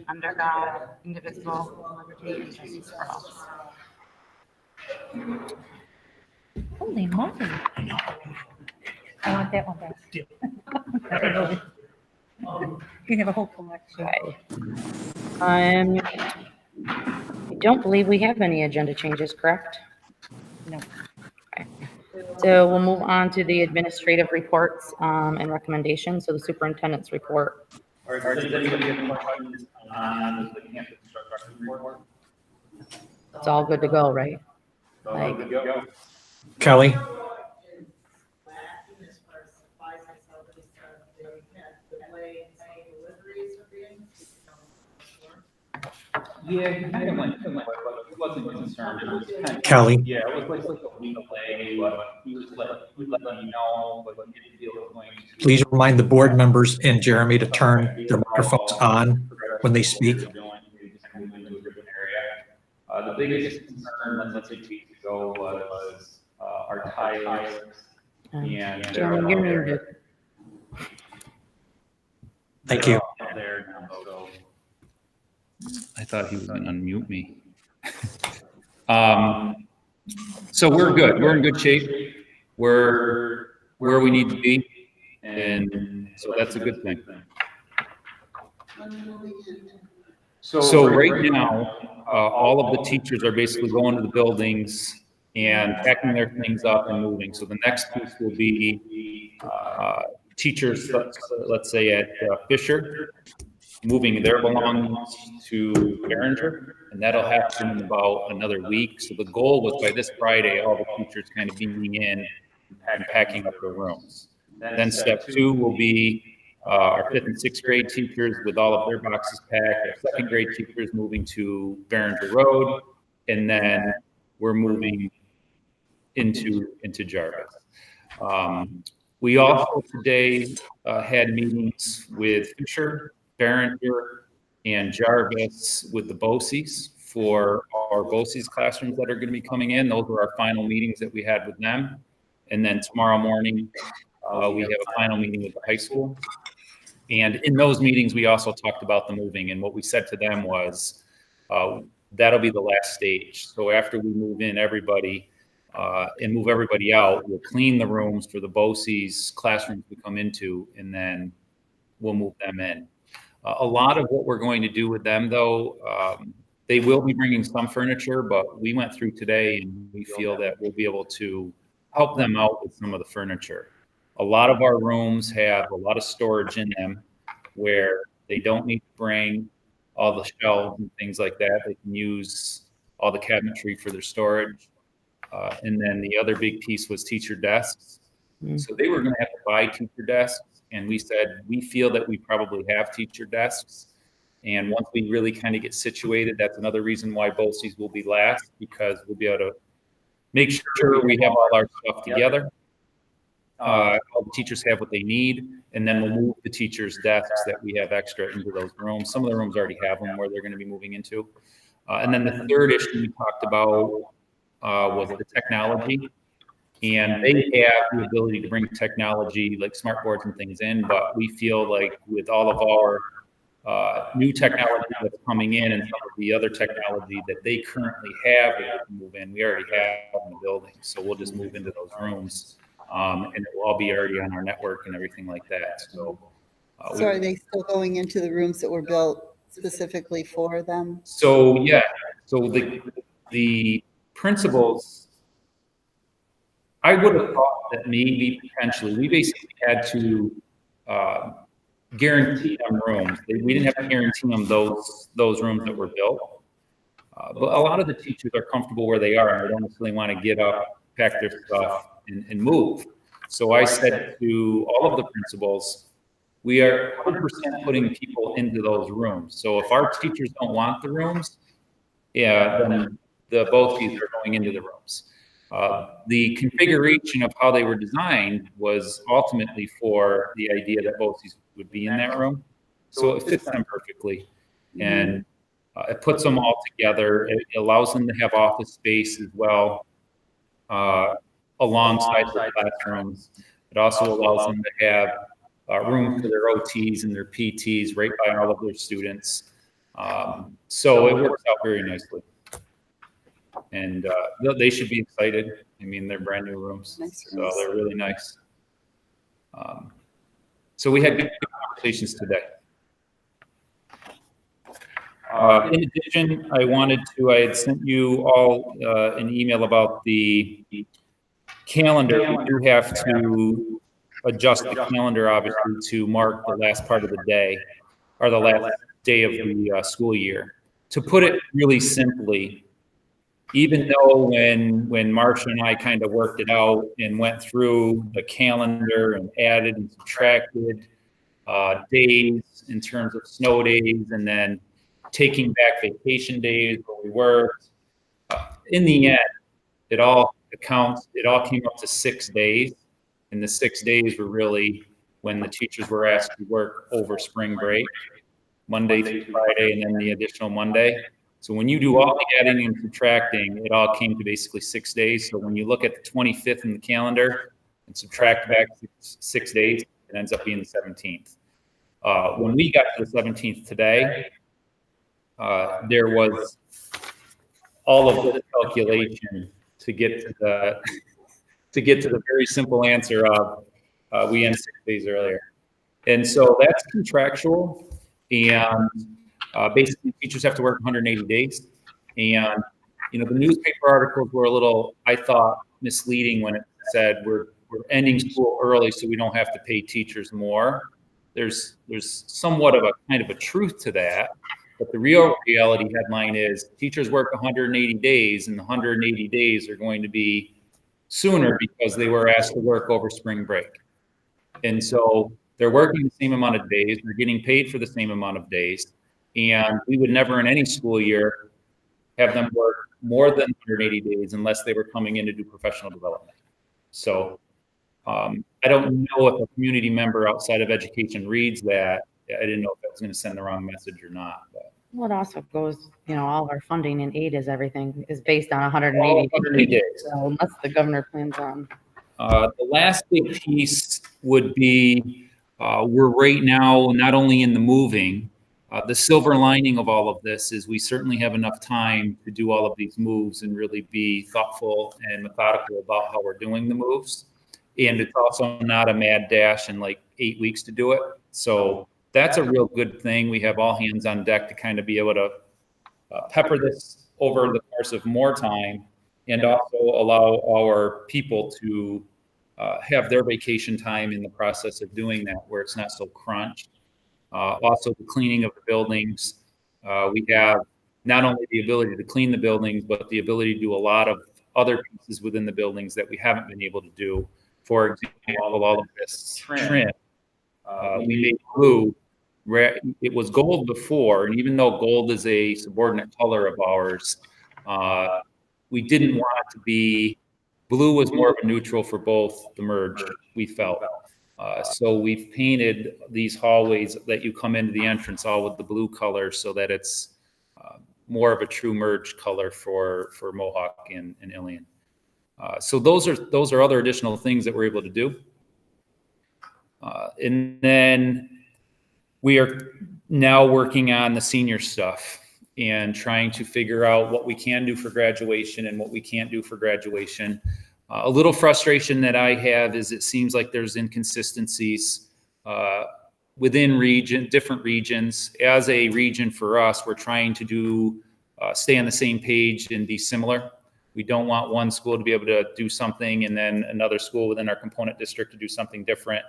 under God, indivisible, with liberty and justice for all. Holy moly. I want that one back. You have a whole collection. I don't believe we have any agenda changes, correct? No. Okay. So we'll move on to the administrative reports and recommendations. So the superintendent's report. All right, does anybody have questions on the campus instruction report? It's all good to go, right? Like, Good to go. Kelly? Yeah, he kind of went, but he wasn't concerned. It was kind of, Kelly? Yeah, it was like a week delay, but he was letting me know, but he didn't feel it was going to. Please remind the board members and Jeremy to turn their microphones on when they speak. The biggest concern, let's say 2 weeks ago, was our tires and Jeremy, you're muted. Thank you. There now, so. I thought he was going to unmute me. So we're good. We're in good shape. We're where we need to be. And so that's a good thing. So right now, all of the teachers are basically going to the buildings and packing their things up and moving. So the next piece will be teachers, let's say at Fisher, moving their belongings to Behringer, and that'll happen in about another week. So the goal was by this Friday, all the teachers kind of being in and packing up their rooms. Then step 2 will be our 5th and 6th grade teachers with all of their boxes packed, our 2nd grade teachers moving to Behringer Road, and then we're moving into Jarvis. We also today had meetings with Fisher, Behringer, and Jarvis with the BOCES for our BOCES classrooms that are going to be coming in. Those were our final meetings that we had with them. And then tomorrow morning, we have a final meeting with the high school. And in those meetings, we also talked about the moving. And what we said to them was, that'll be the last stage. So after we move in everybody and move everybody out, we'll clean the rooms for the BOCES classrooms we come into, and then we'll move them in. A lot of what we're going to do with them, though, they will be bringing some furniture, but we went through today and we feel that we'll be able to help them out with some of the furniture. A lot of our rooms have a lot of storage in them where they don't need to bring all the shelves and things like that. They can use all the cabinetry for their storage. And then the other big piece was teacher desks. So they were going to have to buy teacher desks. And we said, we feel that we probably have teacher desks. And once we really kind of get situated, that's another reason why BOCES will be last, because we'll be able to make sure we have all our stuff together. All the teachers have what they need, and then we'll move the teachers' desks that we have extra into those rooms. Some of the rooms already have them where they're going to be moving into. And then the third issue we talked about was the technology. And they have the ability to bring technology like smart boards and things in, but we feel like with all of our new technology that's coming in and some of the other technology that they currently have that they can move in, we already have in the building. So we'll just move into those rooms, and it will all be already on our network and everything like that. So are they still going into the rooms that were built specifically for them? So yeah, so the principals, I would have thought that maybe potentially we basically had to guarantee them rooms. We didn't have to guarantee them those rooms that were built. But a lot of the teachers are comfortable where they are and they don't necessarily want to get up, pack their stuff, and move. So I said to all of the principals, we are 100% putting people into those rooms. So if our teachers don't want the rooms, then the BOCES are going into the rooms. The configuration of how they were designed was ultimately for the idea that BOCES would be in that room. So it fits them perfectly. And it puts them all together. It allows them to have office space as well alongside the classrooms. It also allows them to have room for their OTs and their PTs right by all of their students. So it works out very nicely. And they should be excited. I mean, they're brand new rooms, Nice so rooms. they're really nice. So we had good conversations today. In addition, I had sent you all an email about the calendar. We do have to adjust the calendar, obviously, to mark the last part of the day, or the last day of the school year. To put it really simply, even though when Marcia and I kind of worked it out and went through the calendar and added and subtracted days in terms of snow days, and then taking back vacation days where we worked, in the end, it all came up to 6 days. And the 6 days were really when the teachers were asked to work over spring break, Monday through Friday, and then the additional Monday. So when you do all the adding and subtracting, it all came to basically 6 days. So when you look at the 25th in the calendar and subtract back 6 days, it ends up being the 17th. When we got to the 17th today, there was all of this calculation to get to the very simple answer of we end 6 days earlier. And so that's contractual, and basically teachers have to work 180 days. And the newspaper articles were a little, I thought, misleading when it said we're ending school early so we don't have to pay teachers more. There's somewhat of a kind of a truth to that, but the real reality headline is teachers work 180 days, and the 180 days are going to be sooner because they were asked to work over spring break. And so they're working the same amount of days, they're getting paid for the same amount of days, and we would never in any school year have them work more than 180 days unless they were coming in to do professional development. So I don't know if a community member outside of education reads that. I didn't know if that was going to send the wrong message or not. But. Well, it also goes, all of our funding and aid everything is based on 180 days. So unless the governor plans on. The last big piece would be we're right now not only in the moving. The silver lining of all of this is we certainly have enough time to do all of these moves and really be thoughtful and methodical about how we're doing the moves. And it's also not a mad dash in like 8 weeks to do it. So that's a real good thing. We have all hands on deck to kind of be able to pepper this over the course of more time, and also allow our people to have their vacation time in the process of doing that, where it's not so crunched. Also, the cleaning of the buildings. We have not only the ability to clean the buildings, but the ability to do a lot of other pieces within the buildings that we haven't been able to do. For example, all of this trim. We made blue. It was gold before, and even though gold is a subordinate color of ours, we didn't want it to be, blue was more of a neutral for both the merge, we felt. So we've painted these hallways that you come into the entrance all with the blue color so that it's more of a true merge color for Mohawk and Ilion. So those are other additional things that we're able to do. And then we are now working on the senior stuff and trying to figure out what we can do for graduation and what we can't do for graduation. A little frustration that I have is it seems like there's inconsistencies within different regions. As a region for us, we're trying to stay on the same page and be similar. We don't want one school to be able to do something and then another school within our component district to do something different,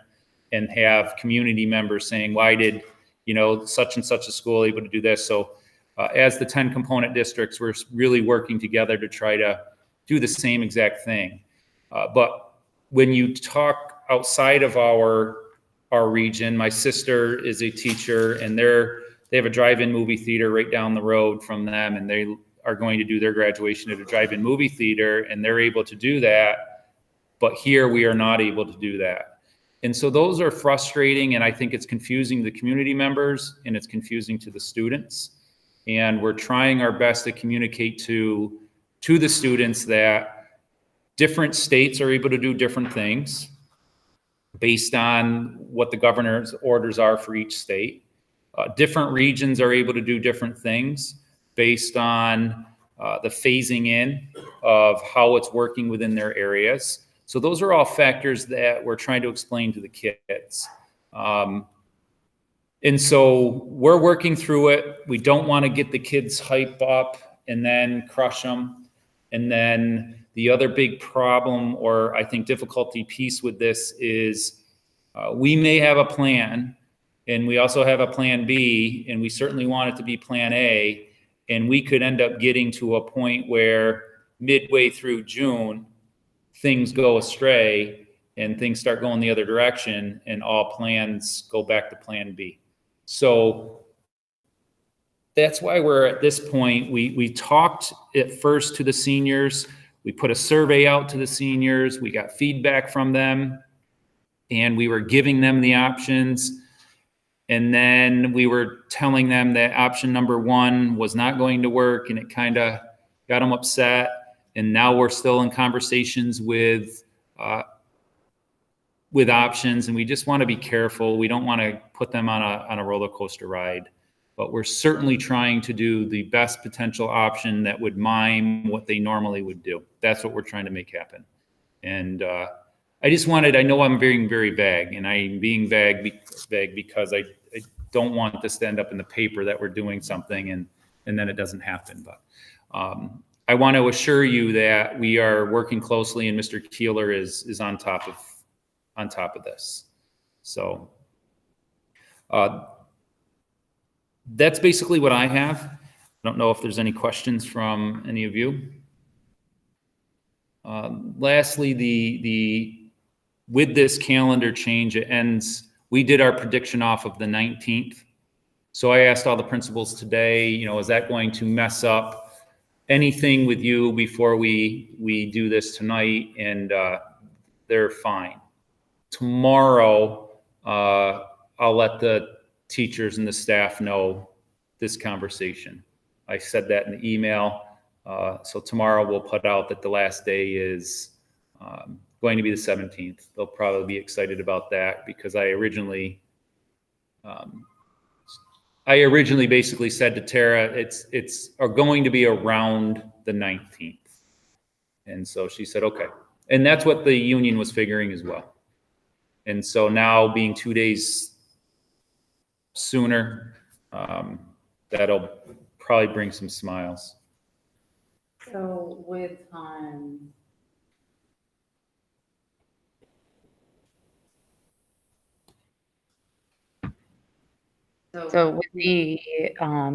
and have community members saying, why did, such and such a school able to do this? So as the 10 component districts, we're really working together to try to do the same exact thing. But when you talk outside of our region, my sister is a teacher, and they have a drive-in movie theater right down the road from them, and they are going to do their graduation at a drive-in movie theater, and they're able to do that. But here we are not able to do that. And so those are frustrating, and I think it's confusing to the community members, and it's confusing to the students. And we're trying our best to communicate to the students that different states are able to do different things based on what the governor's orders are for each state. Different regions are able to do different things based on the phasing in of how it's working within their areas. So those are all factors that we're trying to explain to the kids. And so we're working through it. We don't want to get the kids hype up and then crush them. And then the other big problem, or I think difficulty piece with this is we may have a plan, and we also have a plan B, and we certainly want it to be plan A. And we could end up getting to a point where midway through June, things go astray and things start going the other direction, and all plans go back to plan B. So that's why we're at this point. We talked at first to the seniors. We put a survey out to the seniors. We got feedback from them, and we were giving them the options. And then we were telling them that option number 1 was not going to work, and it kind of got them upset. And now we're still in conversations with options, and we just want to be careful. We don't want to put them on a roller coaster ride, but we're certainly trying to do the best potential option that would mime what they normally would do. That's what we're trying to make happen. And I know I'm being very vague, and I'm being vague because I don't want this to end up in the paper that we're doing something and then it doesn't happen. But I want to assure you that we are working closely, and Mr. Keeler is on top of this. So that's basically what I have. I don't know if there's any questions from any of you. Lastly, with this calendar change, it ends. We did our prediction off of the 19th. So I asked all the principals today, is that going to mess up anything with you before we do this tonight? And they're fine. Tomorrow, I'll let the teachers and the staff know this conversation. I said that in the email. So tomorrow we'll put out that the last day is going to be the 17th. They'll probably be excited about that because I originally basically said to Tara, it's going to be around the 19th. And so she said, okay. And that's what the union was figuring as well. And so now being 2 days sooner, that'll probably bring some smiles. So with the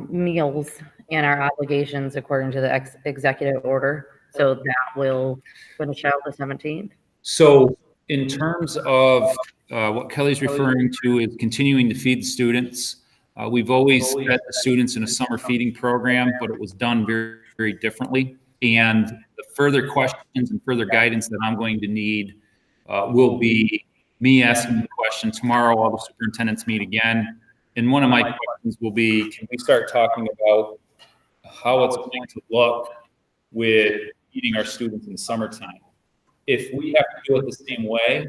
meals and our obligations according to the executive order, so that will finish out the 17th. So in terms of what Kelly's referring to is continuing to feed the students. We've always fed the students in a summer feeding program, but it was done very, very differently. And the further questions and further guidance that I'm going to need will be me asking the question tomorrow. All the superintendents meet again. And one of my questions will be, can we start talking about how it's going to look with feeding our students in the summertime? If we have to do it the same way,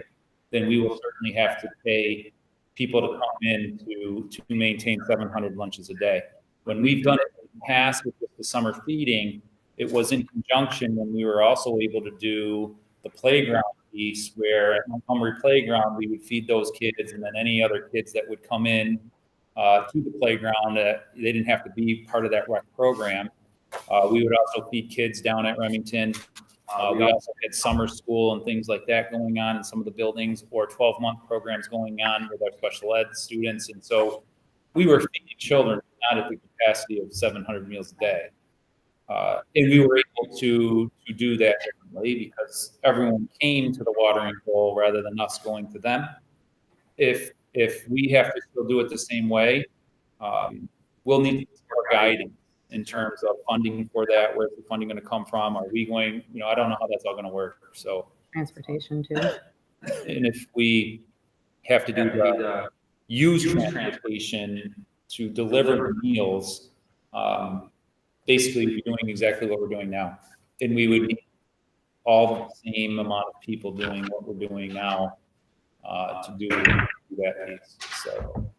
then we will certainly have to pay people to come in to maintain 700 lunches a day. When we've done it in the past with the summer feeding, it was in conjunction when we were also able to do the playground piece, where at Montgomery Playground, we would feed those kids, and then any other kids that would come in to the playground, they didn't have to be part of that rec program. We would also feed kids down at Remington. We also had summer school and things like that going on in some of the buildings, or 12-month programs going on with our special ed students. And so we were feeding children not at the capacity of 700 meals a day. And we were able to do that differently because everyone came to the watering hole rather than us going to them. If we have to still do it the same way, we'll need to start guiding in terms of funding for that. Where's the funding going to come from? Are we going, I don't know how that's all going to work. So Transportation too. And if we have to do use transportation to deliver the meals, basically we're doing exactly what we're doing now. And we would need all the same amount of people doing what we're doing now to do that piece. So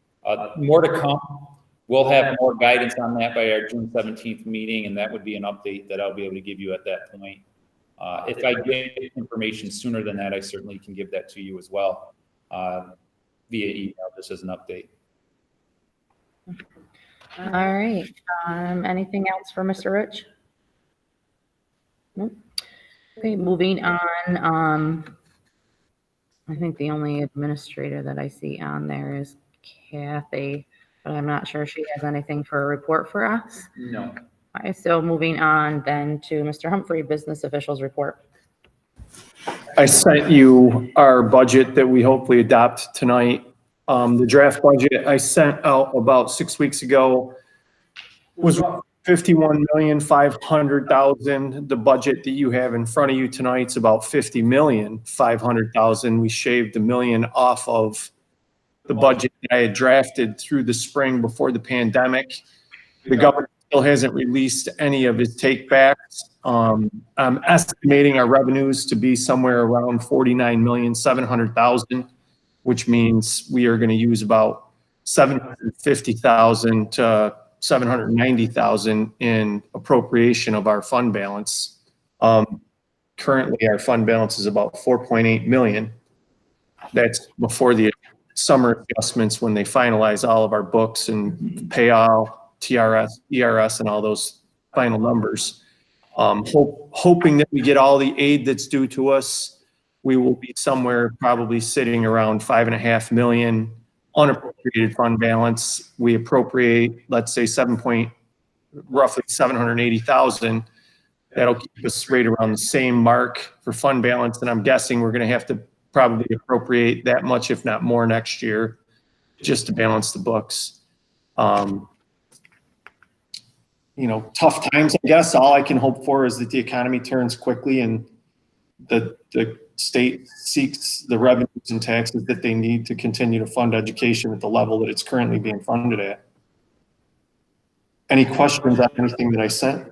more to come. we'll have more guidance on that by our June 17th meeting, and that would be an update that I'll be able to give you at that point. If I get information sooner than that, I certainly can give that to you as well, via email, just as an update. All right. Anything else for Mr. Rich? Nope. Okay, moving on. I think the only administrator that I see on there is Kathy, but I'm not sure she has anything for a report for us. No. All right, so moving on then to Mr. Humphrey, business officials report. I sent you our budget that we hopefully adopt tonight. The draft budget I sent out about 6 weeks ago was 51,500,000. The budget that you have in front of you tonight's about 50,500,000. We shaved $1 million off of the budget that I had drafted through the spring before the pandemic. The government still hasn't released any of its takebacks. I'm estimating our revenues to be somewhere around 49,700,000, which means we are going to use about 750,000 to 790,000 in appropriation of our fund balance. Currently, our fund balance is about 4.8 million. That's before the summer adjustments when they finalize all of our books and pay all TRS, ERS, and all those final numbers. Hoping that we get all the aid that's due to us, we will be somewhere probably sitting around 5.5 million unappropriated fund balance. We appropriate, let's say roughly 780,000. That'll keep us right around the same mark for fund balance. And I'm guessing we're going to have to probably appropriate that much, if not more, next year, just to balance the books. Tough times, I guess. All I can hope for is that the economy turns quickly and the state seeks the revenues and taxes that they need to continue to fund education at the level that it's currently being funded at. Any questions on anything that I sent?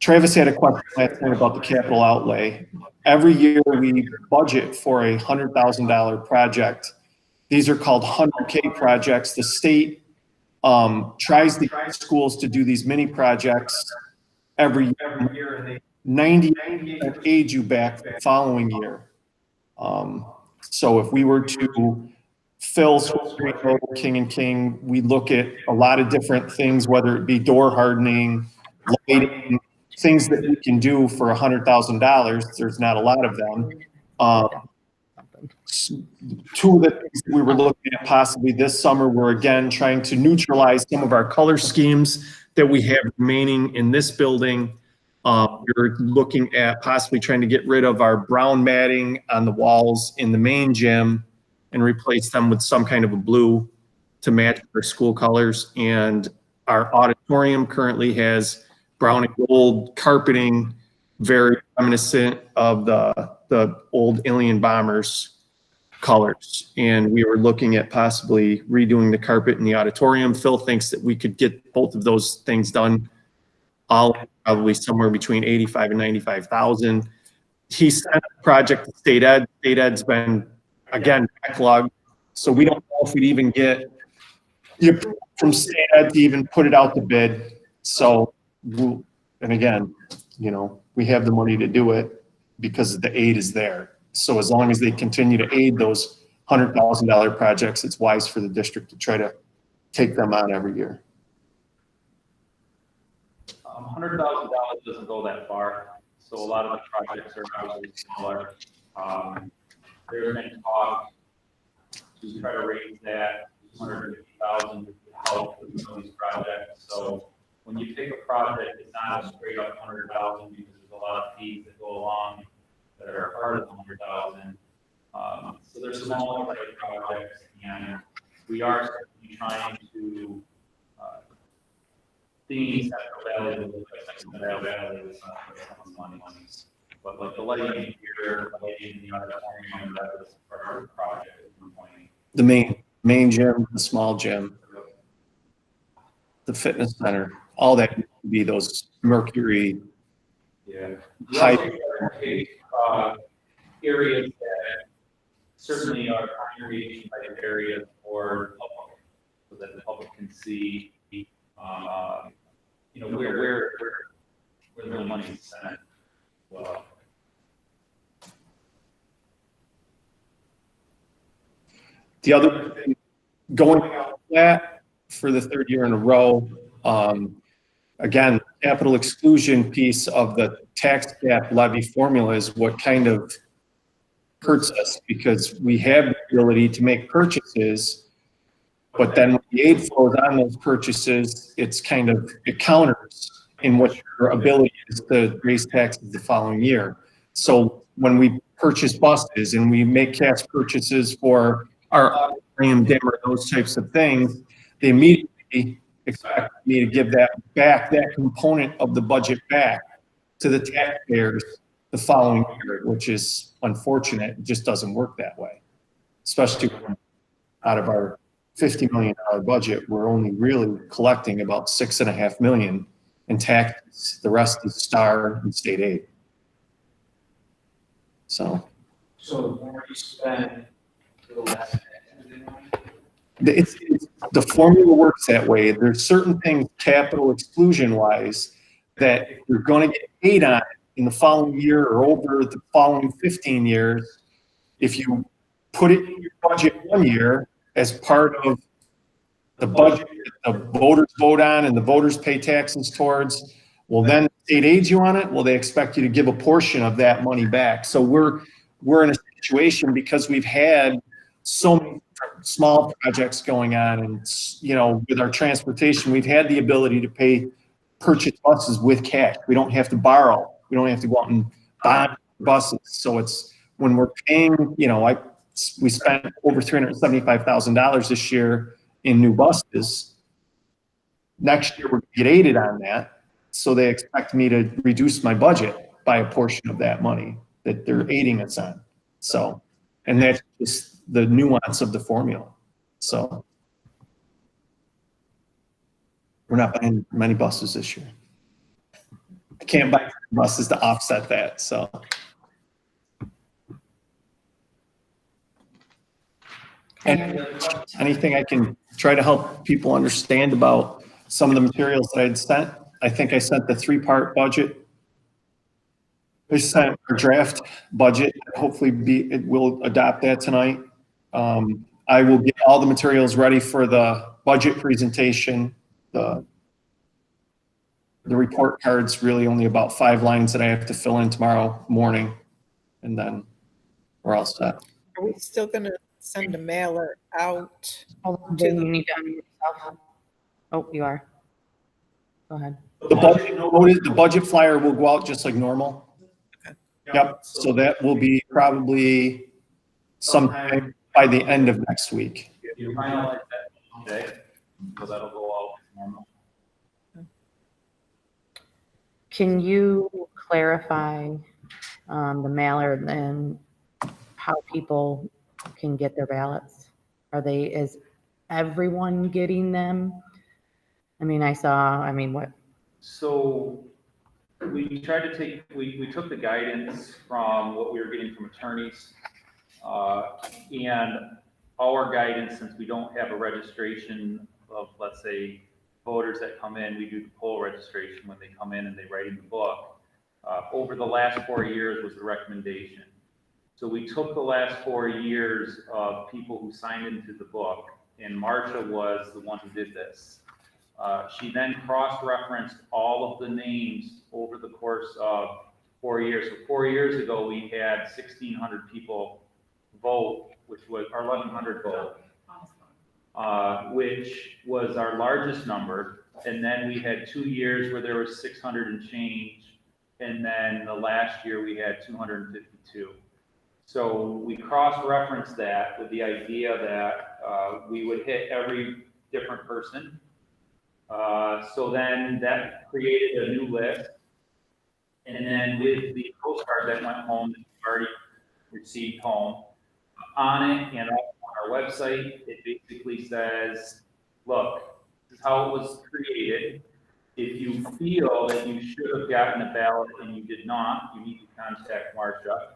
Travis had a question last night about the capital outlay. Every year we budget for a $100,000 project. These are called 100K projects. The state tries to get schools to do these mini projects every year, and they 90% aid you back the following year. So if we were to fill Street Road, King and King, we look at a lot of different things, whether it be door hardening, lighting, things that we can do for $100,000. There's not a lot of them. Two of the things that we were looking at possibly this summer were, again, trying to neutralize some of our color schemes that we have remaining in this building. We're looking at possibly trying to get rid of our brown matting on the walls in the main gym and replace them with some kind of a blue to match our school colors. And our auditorium currently has brown and gold carpeting, very reminiscent of the old Alien Bombers colors. And we were looking at possibly redoing the carpet in the auditorium. Phil thinks that we could get both of those things done all probably somewhere between 85 and 95,000. He sent a project to State Ed. State Ed's been, again, backlogged. So we don't know if we'd even get from State Ed to even put it out to bid. So, and again, we have the money to do it because the aid is there. So as long as they continue to aid those $100,000 projects, it's wise for the district to try to take them on every year. $100,000 doesn't go that far, so a lot of the projects are obviously smaller. There's been talk to try to raise that 250,000 to help with some of these projects. So when you pick a project, it's not a straight up 100,000 because there's a lot of fees that go along that are part of the 100,000. So there's smaller type projects, and we are certainly trying to things that are valuable, is money. But like the lighting here, the lighting in the auditorium, that was part of the project at one point. The main gym, the small gym, the fitness center, all that would be those Mercury. Yeah. High Areas that certainly are congregation type areas for so that the public can see, where the money is spent. Well, The other thing, going out flat for the third year in a row, again, capital exclusion piece of the tax cap levy formula is what kind of hurts us, because we have the ability to make purchases, but then when the aid flows on those purchases, it counters in what your ability is to raise taxes the following year. So when we purchase buses and we make cash purchases for our RAM dimmer, those types of things, they immediately expect me to give that component of the budget back to the taxpayers the following year, which is unfortunate. It just doesn't work that way. Especially when out of our $50 million budget, we're only really collecting about $6.5 million in taxes. The rest is STAR and state aid. So the more you spend, the less. The formula works that way. There's certain things capital exclusion wise that you're going to get paid on in the following year or over the following 15 years. If you put it in your budget one year as part of the budget that the voters vote on and the voters pay taxes towards, well, then state aids you on it. Well, they expect you to give a portion of that money back. So we're in a situation because we've had so many small projects going on, and with our transportation, we've had the ability to purchase buses with cash. We don't have to borrow. We don't have to go out and buy buses. So it's when we're paying, we spent over $375,000 this year in new buses. Next year we're going to get aided on that. So they expect me to reduce my budget by a portion of that money that they're aiding us on. So, and that's just the nuance of the formula. So we're not buying many buses this year. I can't buy buses to offset that. So. And anything I can try to help people understand about some of the materials that I'd sent. I think I sent the 3-part budget. I sent our draft budget. Hopefully we'll adopt that tonight. I will get all the materials ready for the budget presentation. The report card's really only about 5 lines that I have to fill in tomorrow morning, and then we're all set. Are we still going to send a mailer out? You need to unmute yourself. Oh, you are. Go ahead. The budget flyer will go out just like normal. Okay. Yep. So that will be probably sometime by the end of next week. You finalize that today, so that'll go out normal. Can you clarify the mailer and how people can get their ballots? Is everyone getting them? What? So we tried to we took the guidance from what we were getting from attorneys, and our guidance, since we don't have a registration of, let's say, voters that come in, we do the poll registration when they come in and they write in the book. Over the last 4 years was the recommendation. So we took the last 4 years of people who signed into the book, and Marcia was the one who did this. She then cross-referenced all of the names over the course of 4 years. So 4 years ago, we had 1,600 people vote, which was our 1,100 vote, which was our largest number. And then we had 2 years where there was 600 and change. And then the last year we had 252. So we cross-referenced that with the idea that we would hit every different person. So then that created a new list. And then with the postcard that went home, that we already received home, on it and on our website, it basically says, look, this is how it was created. If you feel that you should have gotten a ballot and you did not, you need to contact Marcia.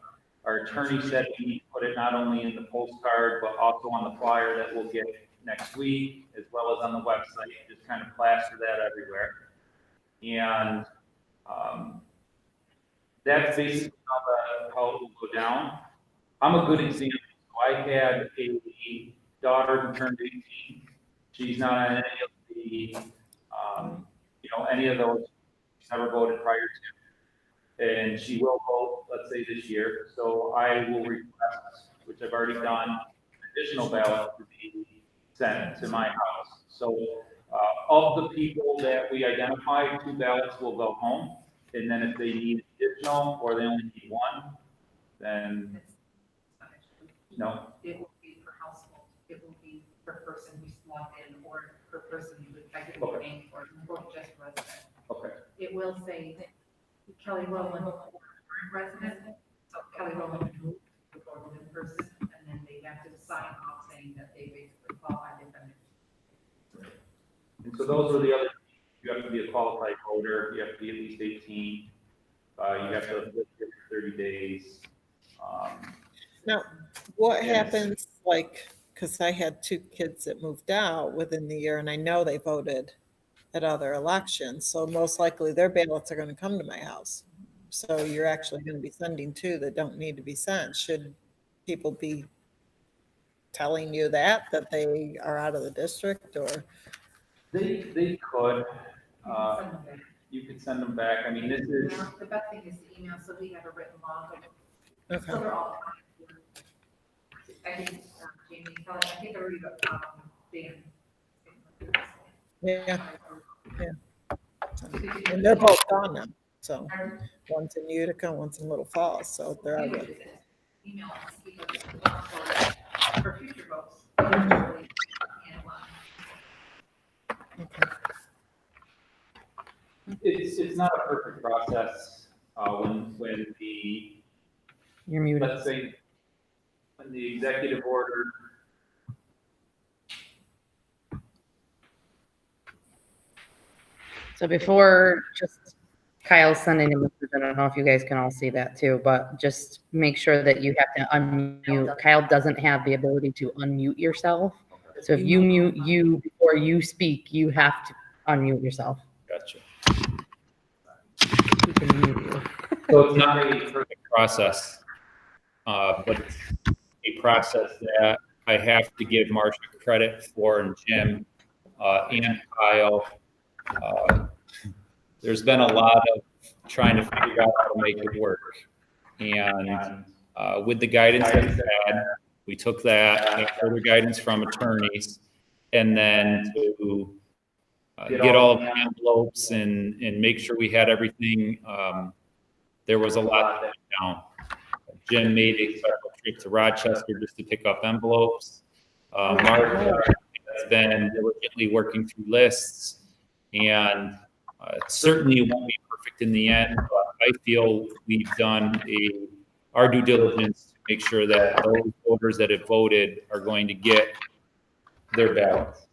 Our attorney said we need to put it not only in the postcard, but also on the flyer that we'll get next week, as well as on the website, just kind of plaster that everywhere. And that's basically how it will go down. I'm a good example. So I had a daughter who turned 18. She's not on any of the, any of those. She's never voted prior to. And she will vote, let's say this year. So I will request, which I've already done, additional ballot to be sent to my house. So of the people that we identified, 2 ballots will go home. And then if they need additional or they only need 1, then no. It will be per household, it will be per person who's logged in or per person who would technically be paying for it, or just resident. Okay. It will say Kelly Rowland, current resident, so Kelly Rowland moved to Rowland in person, and then they have to sign off saying that they basically qualify defendant. And so those are the other, you have to be a qualified voter, you have to be at least 18, you have to live here for 30 days. Now, what happens, like, because I had 2 kids that moved out within the year, and I know they voted at other elections, so most likely their ballots are going to come to my house. So you're actually going to be sending 2 that don't need to be sent. Should people be telling you that they are out of the district, or? They could, you could send them back. I mean, this is, The best thing is the email, so we have a written log. Okay. So they're all. I think Jamie, Kelly, I think I already got Dan. Yeah. And they're both gone now, so one's in Utica, one's in Little Falls, so they're out of Email us because for future votes. it's not a perfect process, when You're muted. let's say, when the executive order. So before, just Kyle's sending a message. I don't know if you guys can all see that too, but just make sure that you have to unmute. Kyle doesn't have the ability to unmute yourself. So if you mute you before you speak, you have to unmute yourself. Gotcha. He can mute you. So it's not a perfect process, but it's a process that I have to give Marsha credit for, and Jim, and Kyle. There's been a lot of trying to figure out how to make it work. And with the guidance that we had, we took that, and further guidance from attorneys, and then to get all of the envelopes and make sure we had everything. There was a lot that went down. Jim made a special trip to Rochester just to pick up envelopes. Mark has been diligently working through lists, and certainly it won't be perfect in the end, but I feel we've done our due diligence to make sure that those voters that have voted are going to get their ballots.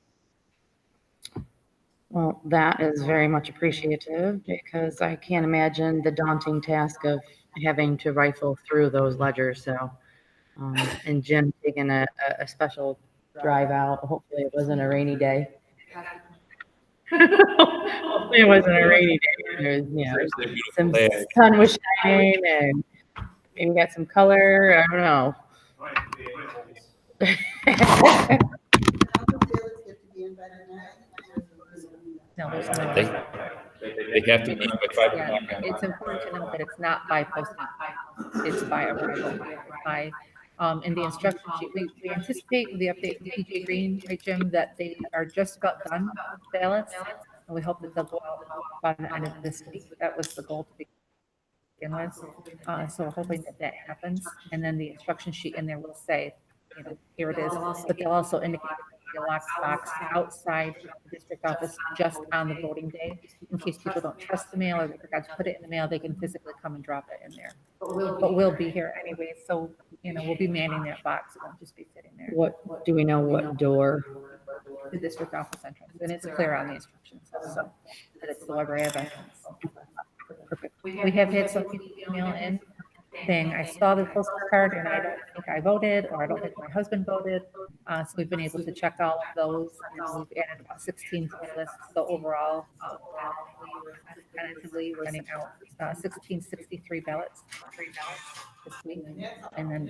Well, that is very much appreciative, because I can't imagine the daunting task of having to rifle through those ledgers. So, and Jim taking a special drive out. Hopefully it wasn't a rainy day. Hopefully it wasn't a rainy day. There was, some sun was shining and maybe got some color. I don't know. No, there's no. They have to be by 5 Yeah, o'clock. it's important to note that it's not by posting, it's by arrival, by, in the instruction sheet, we anticipate with the update from PJ Green, right, Jim, that they are just about done with ballots, and we hope that they'll go out by the end of this week. That was the goal to begin with, so we're hoping that that happens, and then the instruction sheet in there will say, here it is, but they'll also indicate the locked box outside the district office just on the voting day, in case people don't trust the mail or they forgot to put it in the mail, they can physically come and drop it in there. But we'll be here anyway, so, we'll be manning that box, it won't just be sitting there. What, do we know what door? The district office entrance, and it's clear on the instructions, so, that it's the library of entrance. Perfect. We have had some people email in saying, I saw the postal card and I don't think think I voted, or I don't think my husband voted. So we've been able to check all of those. We've added about 16 to the list. So overall, tentatively, we're sending out 1663 ballots this week. And then,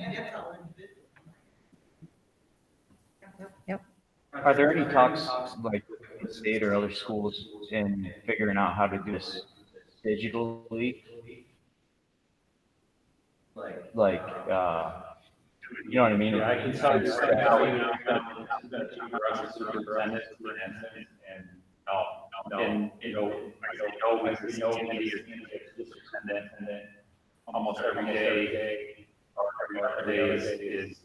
yep. Are there any talks like with the state or other schools in figuring out how to do this digitally? Like, you know what I mean? Yeah, I can tell you right now, it's been a key for us as superintendent, and, and, you know, as a candidate, superintendent, and then almost every day, or every other day is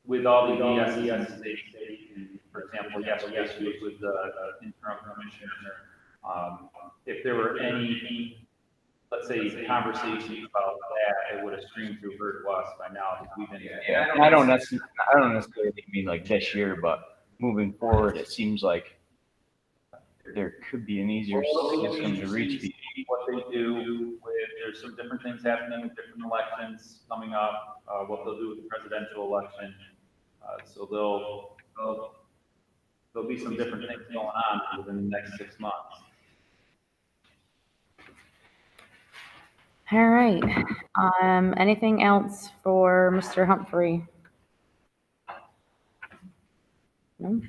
with all the ESs, for example, yesterday with the interim commissioner, if there were any, let's say, conversations about that, it would have streamed through her to us by now, because we've been. Yeah, and I don't necessarily mean like this year, but moving forward, it seems like there could be an easier system to reach people. What they do with, there's some different things happening with different elections coming up, what they'll do with the presidential election. So there'll be some different things going on within the next 6 months. All right. Anything else for Mr. Humphrey? No?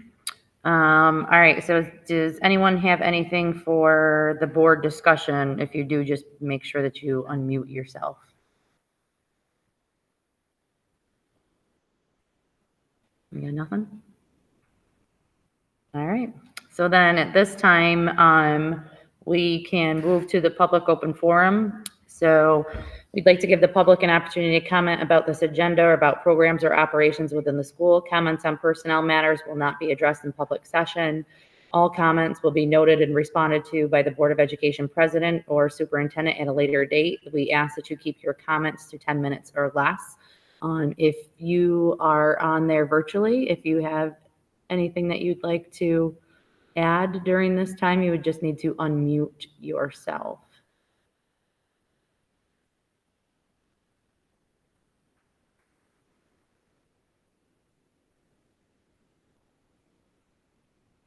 All right, so does anyone have anything for the board discussion? If you do, just make sure that you unmute yourself. You got nothing? All right, so then at this time, we can move to the public open forum. So we'd like to give the public an opportunity to comment about this agenda or about programs or operations within the school. Comments on personnel matters will not be addressed in public session. All comments will be noted and responded to by the Board of Education president or superintendent at a later date. We ask that you keep your comments to 10 minutes or less. If you are on there virtually, if you have anything that you'd like to add during this time, you would just need to unmute yourself.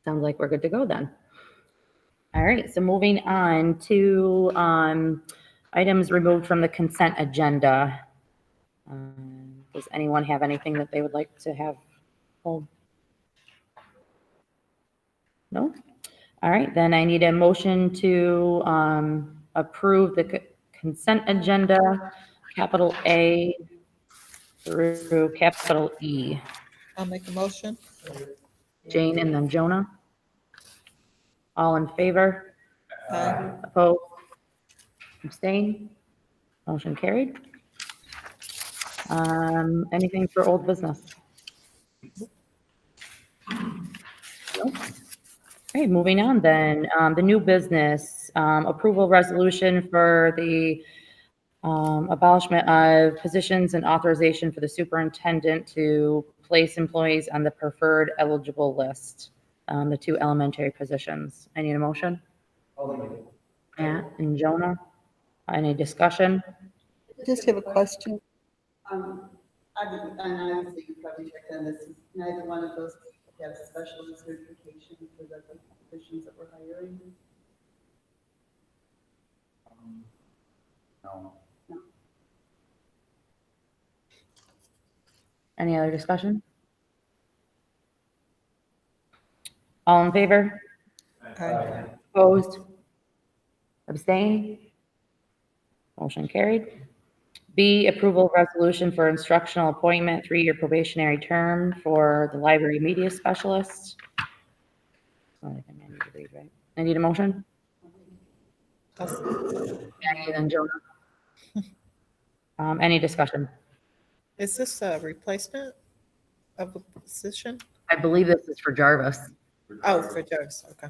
Sounds like we're good to go then. All right, so moving on to items removed from the consent agenda. Does anyone have anything that they would like to have pulled? No? All right, then I need a motion to approve the consent agenda, capital A through capital E. I'll make a motion. Jane and then Jonah. All in favor? Aye. Opposed? Abstain? Motion carried. Anything for old business? Nope. Okay, moving on then. The new business, approval resolution for the abolishment of positions and authorization for the superintendent to place employees on the preferred eligible list, the 2 elementary positions. I need a motion. Matt and Jonah, any discussion? I just have a question. And obviously you probably checked on this, neither one of those have special certification for the positions that we're hiring. No. Any other discussion? All in favor? Aye. Opposed? Abstain? Motion carried. B, approval resolution for instructional appointment, 3-year probationary term for the library media specialist. That's the only thing I need to read, right? I need a motion? Patty and Jonah. Any discussion? Is this a replacement of a position? I believe this is for Jarvis. Oh, for Joe's, okay.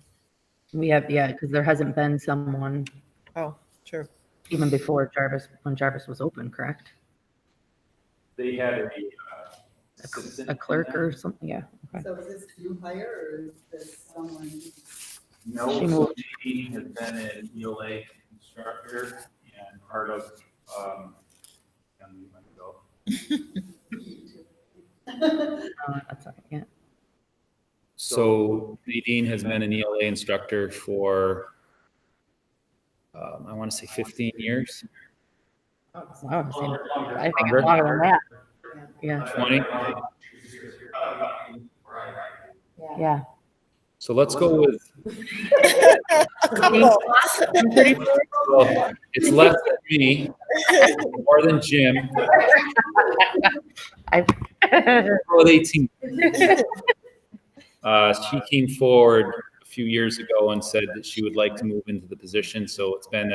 We have, yeah, because there hasn't been someone Oh, true. even before Jarvis, when Jarvis was open, correct? They had A clerk or something, yeah. Okay. So is this a new hire or is this someone? She No, moved. so she has been an ELA instructor and part of, That's all right, yeah. So Nadine has been an ELA instructor for, I want to say 15 years, I would say- I think it's longer than that. Yeah, 20. yeah. So let's go with, I'm pretty sure. well, it's less than me, more than Jim, I- with 18. She came forward a few years ago and said that she would like to move into the position. So it's been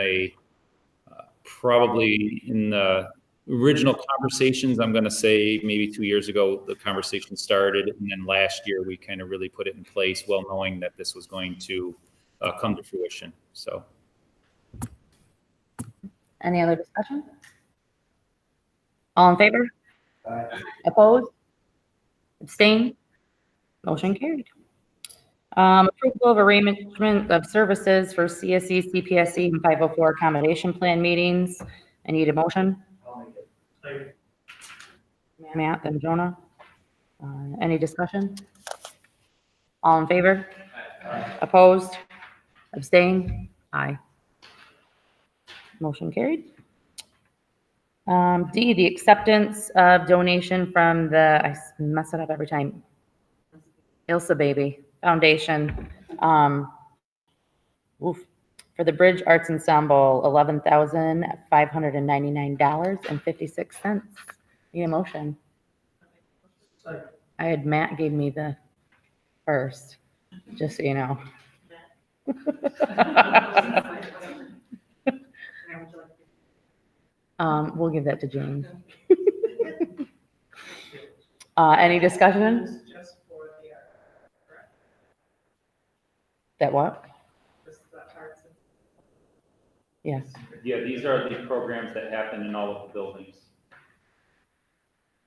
probably in the original conversations, I'm going to say maybe 2 years ago, the conversation started. And then last year, we kind of really put it in place, well knowing that this was going to come to fruition. So. Any other discussion? All in favor? Opposed? Abstain? Motion carried. Approval of arrangement of services for CSE, CPSE, and 504 accommodation plan meetings. I need a motion. Matt and Jonah. Any discussion? All in favor? Opposed? Abstain? Aye. Motion carried. D, the acceptance of donation from the, I mess it up every time, Ilsa Baby Foundation. For the Bridge Arts Ensemble, $11,599.56. Need a motion. I had Matt gave me the first, just so you know. We'll give that to James. Any discussion? That what? Yes. Yeah, these are the programs that happen in all of the buildings.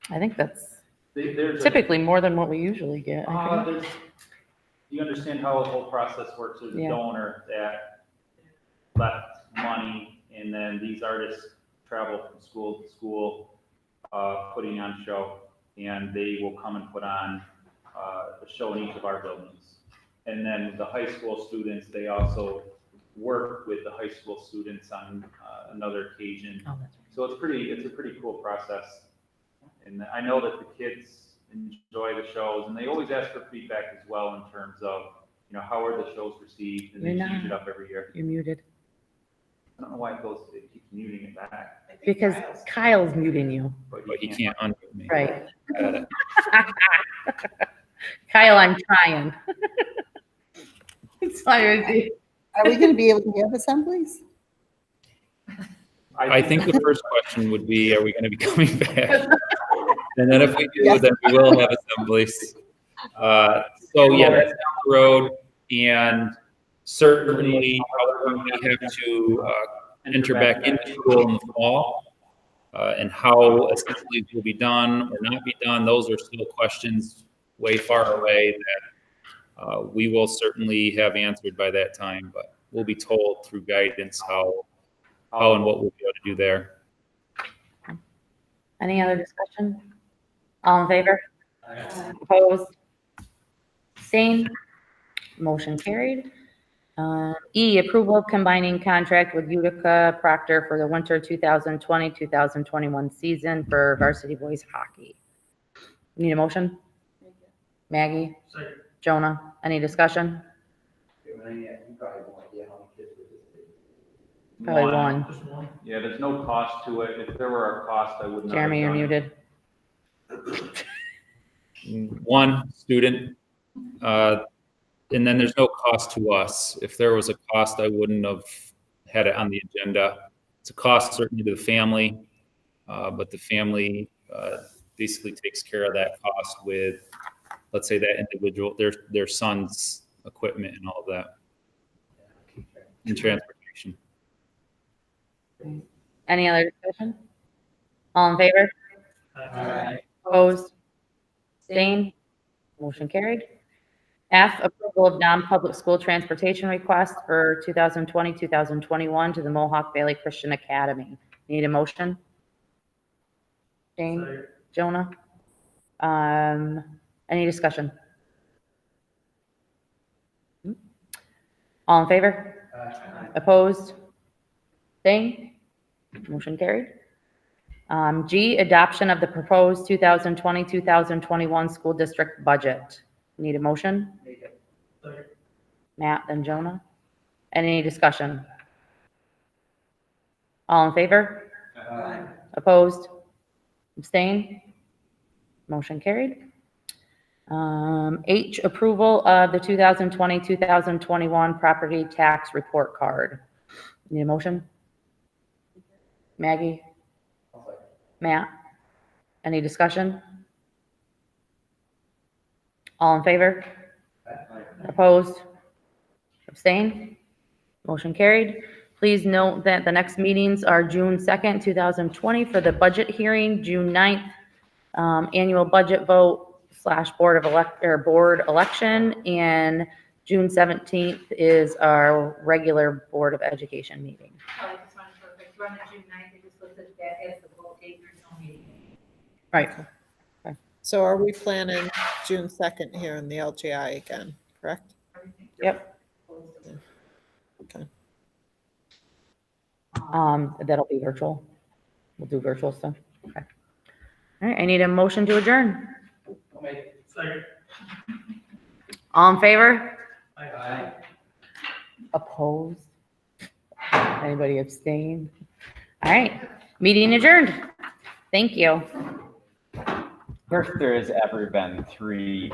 I think that's There's typically more than what we usually get. I think. You understand how the whole process works. There's a Yeah. donor that left money, and then these artists travel from school to school, putting on a show, and they will come and put on a show in each of our buildings. And then the high school students, they also work with the high school students on another occasion. Oh, that's So it's a pretty cool process. And I know that the kids enjoy the shows, and they always ask for feedback as well in terms of, how are the shows received, and they You're change it not. up every year. You're muted. I don't know why it keeps muting it back, Because Kyle's muting you. but he can't unmute me. Right. Got it. Kyle, I'm trying. It's sorry. Are we going to be able to have assemblies? I think the first question would be, are we going to be coming back? And then if we do, Yes. then we will have assemblies. So yeah, that's down the road, and certainly however we have to enter back into school in the fall, and how assemblies will be done or not be done, those are still questions way far away that we will certainly have answered by that time, but we'll be told through guidance how and what we'll be able to do there. Any other discussion? All in favor? Opposed? Abstained? Motion carried. E, approval of combining contract with Utica Proctor for the winter 2020-2021 season for varsity boys hockey. Need a motion? Maggie? Jonah? Any discussion? Probably one. Yeah, there's no cost to it. If there were a cost, I would not. Jeremy, you're have done it. muted. One student, and then there's no cost to us. If there was a cost, I wouldn't have had it on the agenda. It's a cost certainly to the family, but the family basically takes care of that cost with, let's say, that individual, their son's equipment and all of that, and transportation. Any other discussion? All in favor? Opposed? Abstained? Motion carried. F, approval of non-public school transportation request for 2020-2021 to the Mohawk Valley Christian Academy. Need a motion? Dane, Jonah. Any discussion? All in favor? Opposed? Dane? Motion carried. G, adoption of the proposed 2020, 2021 school district budget. Need a motion? Matt, then Jonah. Any discussion? All in favor? Opposed? Abstain? Motion carried. H, approval of the 2020, 2021 property tax report card. Need a motion? Maggie? Matt? Any discussion? All in favor? Opposed? Abstain? Motion carried. Please note that the next meetings are June 2nd, 2020 for the budget hearing, June 9th, annual budget vote / board election, and June 17th is our regular Board of Education meeting. Kelly, just wanted to clarify, you on the June 9th, you just listed that as the vote date, there's no meeting. Right. So are we planning June 2nd here in the LGI again, correct? Everything. Yep. Okay. That'll be virtual. We'll do virtual stuff. Okay. All right, I need a motion to adjourn. All in favor? Opposed? Anybody abstain? All right, meeting adjourned. Thank you. If there has ever been 3